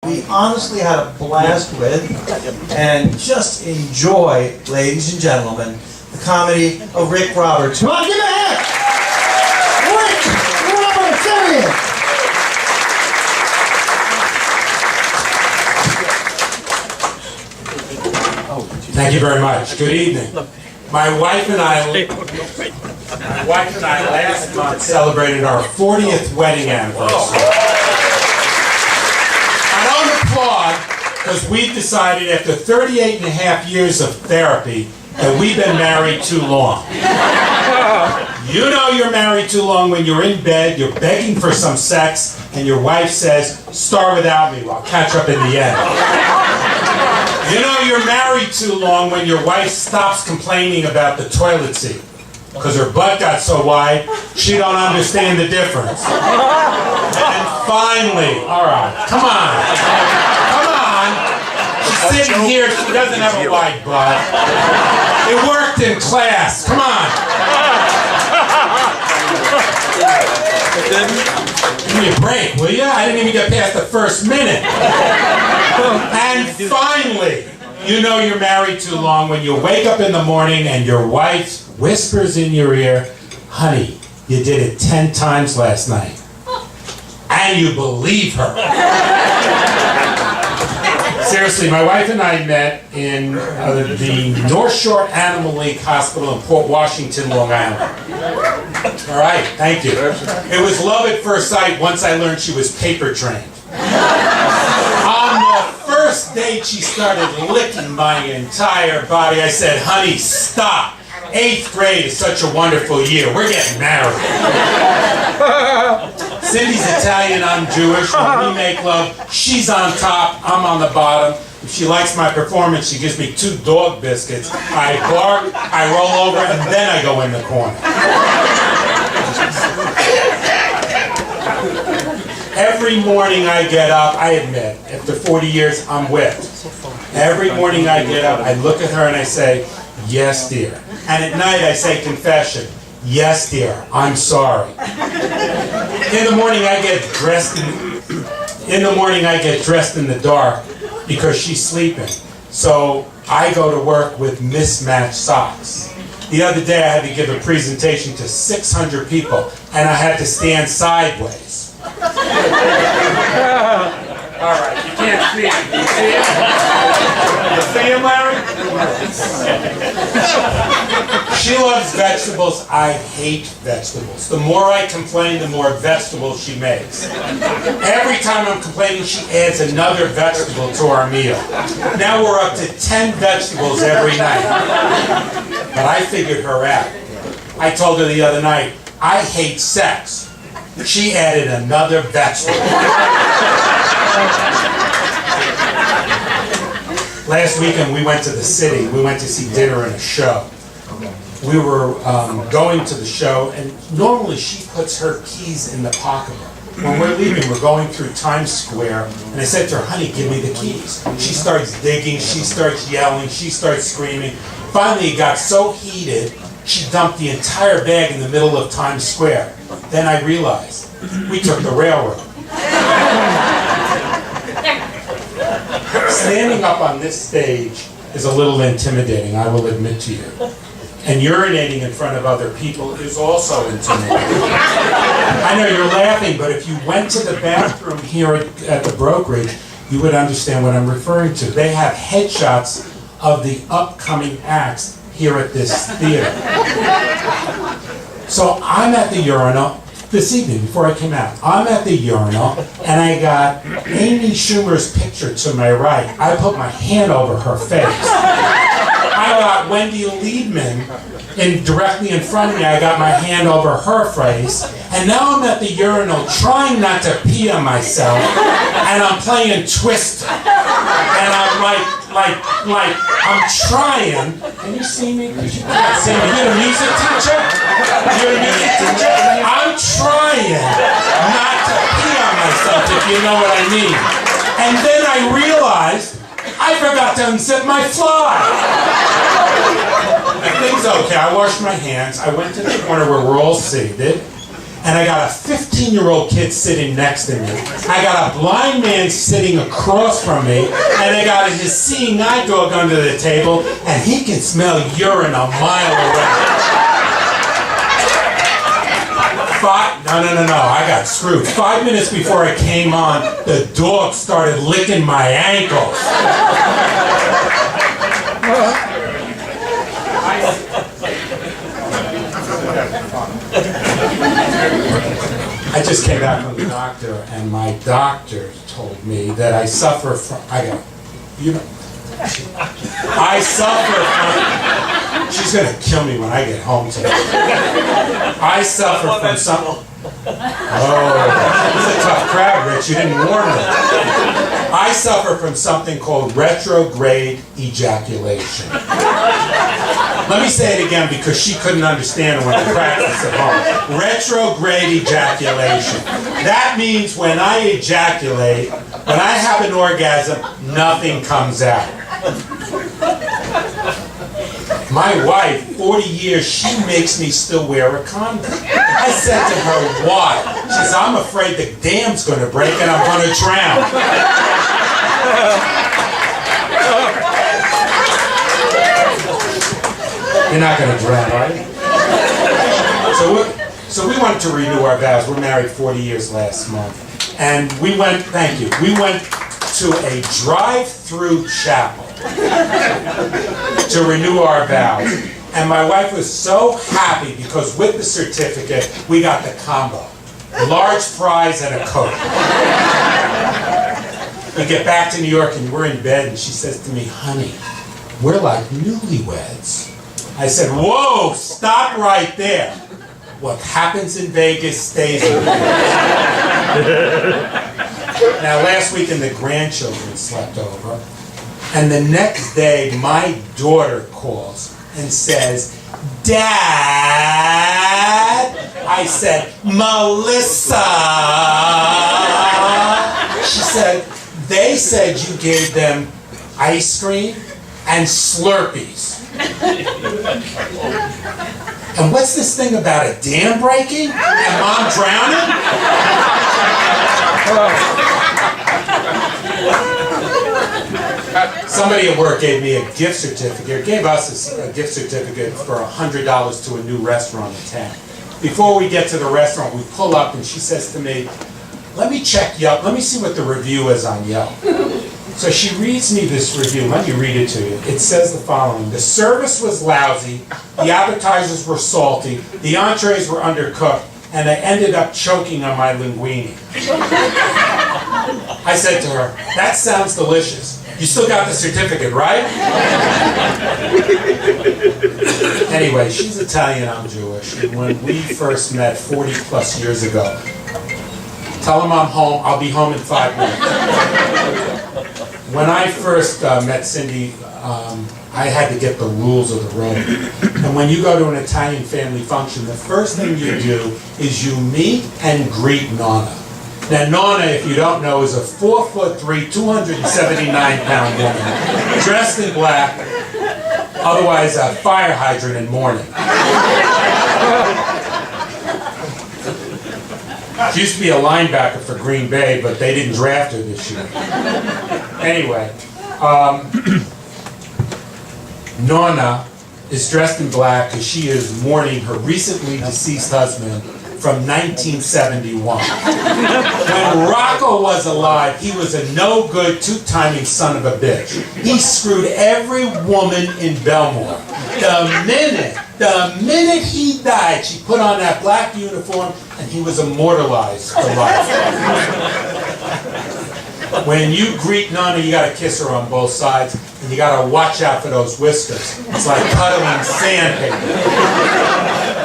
we honestly had a blast with, and just enjoy, ladies and gentlemen, the comedy of Rick Roberts. Come on, give it a hand! Rick Roberts, there he is! Thank you very much. Good evening. My wife and I last month celebrated our 40th wedding anniversary. I don't applaud because we've decided after 38 and a half years of therapy that we've been married too long. You know you're married too long when you're in bed, you're begging for some sex, and your wife says, "Start without me, I'll catch up in the end." You know you're married too long when your wife stops complaining about the toilet seat because her butt got so wide, she don't understand the difference. And finally, all right, come on. She's sitting here, she doesn't have a wide butt. It worked in class, come on. Give me a break, will you? I didn't even get past the first minute. And finally, you know you're married too long when you wake up in the morning and your wife whispers in your ear, "Honey, you did it 10 times last night." And you believe her. Seriously, my wife and I met in the North Shore Animal League Hospital in Port Washington, Long Island. All right, thank you. It was love at first sight once I learned she was paper trained. On the first date, she started licking my entire body. I said, "Honey, stop. 8th grade is such a wonderful year. We're getting married." Cindy's Italian, I'm Jewish. When we make love, she's on top, I'm on the bottom. If she likes my performance, she gives me 2 dog biscuits. I bark, I roll over, and then I go in the corner. Every morning I get up, I admit, after 40 years, I'm whipped. Every morning I get up, I look at her and I say, "Yes, dear." And at night I say confession, "Yes, dear, I'm sorry." In the morning I get dressed in the dark because she's sleeping. So I go to work with mismatched socks. The other day I had to give a presentation to 600 people and I had to stand sideways. All right, you can't see it. You see it? You see him, Larry? She loves vegetables. I hate vegetables. The more I complain, the more vegetables she makes. Every time I'm complaining, she adds another vegetable to our meal. Now we're up to 10 vegetables every night. But I figured her out. I told her the other night, I hate sex. She added another vegetable. Last weekend we went to the city. We went to see dinner and a show. We were going to the show, and normally she puts her keys in the pocketbook. When we're leaving, we're going through Times Square, and I said to her, "Honey, give me the keys." She starts digging, she starts yelling, she starts screaming. Finally, it got so heated, she dumped the entire bag in the middle of Times Square. Then I realized we took the railroad. Standing up on this stage is a little intimidating, I will admit to you. And urinating in front of other people is also intimidating. I know you're laughing, but if you went to the bathroom here at the brokerage, you would understand what I'm referring to. They have headshots of the upcoming acts here at this theater. So I'm at the urinal this evening before I came out. I'm at the urinal and I got Amy Schumer's picture to my right. I put my hand over her face. I got Wendy Liebman directly in front of me. I got my hand over her face. And now I'm at the urinal trying not to pee on myself. And I'm playing Twister. And I'm I'm trying. Can you see me? Because you can't see me. You're a music teacher? You're a music teacher? I'm trying not to pee on myself, if you know what I mean. And then I realized I forgot to unzip my fly. Everything's okay. I washed my hands. I went to the corner where we're all seated. and I got a 15-year-old kid sitting next to me. I got a blind man sitting across from me, and I got his seeing eye dog under the table, and he can smell urine a mile away. No, I got screwed. 5 minutes before I came on, the dog started licking my ankles. I just came back from the doctor, and my doctor told me that I suffer from, I suffer from, she's gonna kill me when I get home today. I suffer from some, it's a tough crowd, Rich, you didn't warn me. I suffer from something called retrograde ejaculation. Let me say it again because she couldn't understand when I practiced at home. Retrograde ejaculation. That means when I ejaculate, when I have an orgasm, nothing comes out. My wife, 40 years, she makes me still wear a condom. I said to her, why? She says, I'm afraid the dam's going to break and I'm going to drown. You're not going to drown, are you? So we wanted to renew our vows. We're married 40 years last month. And we went, thank you, we went to a drive-through chapel to renew our vows. And my wife was so happy because with the certificate, we got the combo. Large fries and a Coke. We get back to New York and we're in bed and she says to me, honey, we're like newlyweds. I said, whoa, stop right there. What happens in Vegas stays in Vegas. Now, last weekend the grandchildren slept over, and the next day my daughter calls and says, Dad, I said, Melissa. She said, they said you gave them ice cream and Slurpees. And what's this thing about a dam breaking and Mom drowning? Somebody at work gave me a gift certificate, gave us a gift certificate for $100 to a new restaurant in town. Before we get to the restaurant, we pull up and she says to me, let me check Yelp, let me see what the review is on Yelp. So she reads me this review. Let me read it to you. It says the following. The service was lousy, the appetizers were salty, the entrees were undercooked, and I ended up choking on my linguine. I said to her, that sounds delicious. You still got the certificate, right? Anyway, she's Italian, I'm Jewish. And when we first met 40 plus years ago, tell them I'm home, I'll be home in 5 minutes. When I first met Cindy, I had to get the rules of the road. And when you go to an Italian family function, the first thing you do is you meet and greet Nonna. Now, Nonna, if you don't know, is a 4'3", 279-pound woman, dressed in black, otherwise a fire hydrant in mourning. She used to be a linebacker for Green Bay, but they didn't draft her this year. Anyway, Nonna is dressed in black because she is mourning her recently deceased husband from 1971. When Rocco was alive, he was a no-good, two-timing son of a bitch. He screwed every woman in Belmore. The minute he died, she put on that black uniform and he was immortalized for life. When you greet Nonna, you gotta kiss her on both sides, and you gotta watch out for those whiskers. It's like cuddling sandpaper.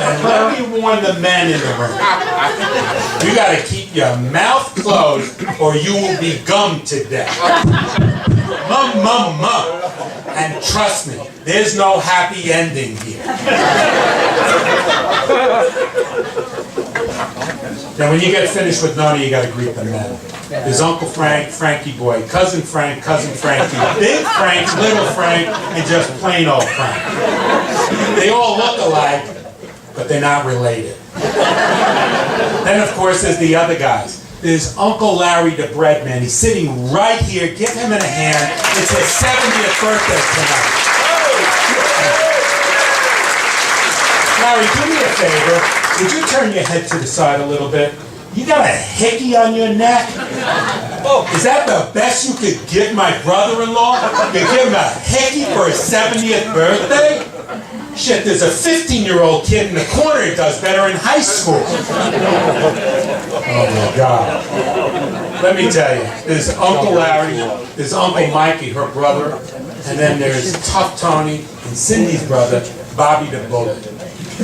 And let me warn the men in the room. You gotta keep your mouth closed, or you will be gummed to death. Mum, mum, mum. And trust me, there's no happy ending here. Now, when you get finished with Nonna, you got to greet the men. There's Uncle Frank, Frankie Boy, Cousin Frank, Cousin Frankie, Big Frank, Little Frank, and just plain old Frank. They all look alike, but they're not related. Then, of course, there's the other guys. There's Uncle Larry the bread man. He's sitting right here. Give him a hand. It's his 70th birthday tonight. Larry, do me a favor. Would you turn your head to the side a little bit? You got a hickey on your neck? Oh, is that the best you could give my brother-in-law? You give him a hickey for his 70th birthday? Shit, there's a 15-year-old kid in the corner who does better in high school. Oh my God. Let me tell you, there's Uncle Larry, there's Uncle Mikey, her brother, and then there's Tough Tony and Cindy's brother, Bobby the Bullet.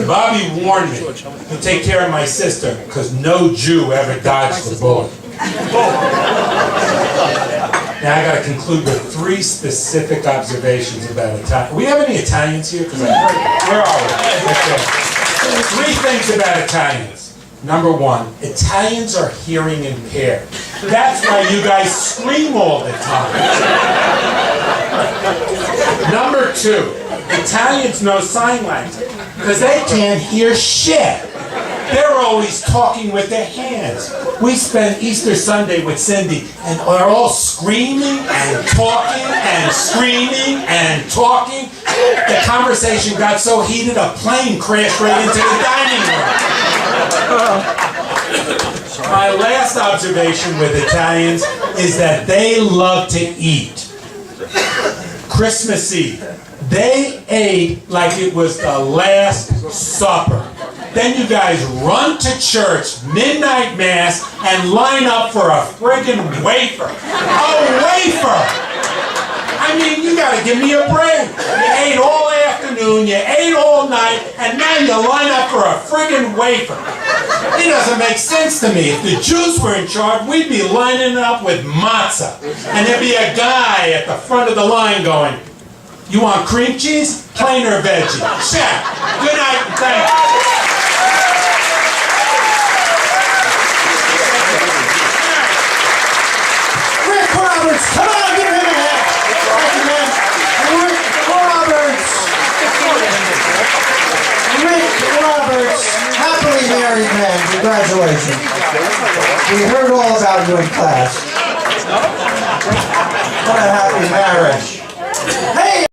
Bobby warned me to take care of my sister, because no Jew ever dodged the bullet. Now I got to conclude with 3 specific observations about Italian. We have any Italians here? Where are we? Okay. 3 things about Italians. Number 1, Italians are hearing impaired. That's why you guys scream all the time. Number 2, Italians know sign language because they can't hear shit. They're always talking with their hands. We spent Easter Sunday with Cindy, and they're all screaming and talking and screaming and talking. The conversation got so heated, a plane crashed right into the dining room. My last observation with Italians is that they love to eat. Christmas Eve, they ate like it was the Last Supper. Then you guys run to church, midnight mass, and line up for a friggin' wafer. A wafer! I mean, you gotta give me a break. You ate all afternoon, you ate all night, and now you line up for a friggin' wafer. It doesn't make sense to me. If the Jews were in charge, we'd be lining up with matzah. And there'd be a guy at the front of the line going, "You want cream cheese? Plain or veggie?" Check. Good night and thank you. Rick Roberts, come on, give him a hand. Thank you, man. Rick Roberts. Rick Roberts, happily married man. Congratulations. We heard all about you in class. What a happy marriage.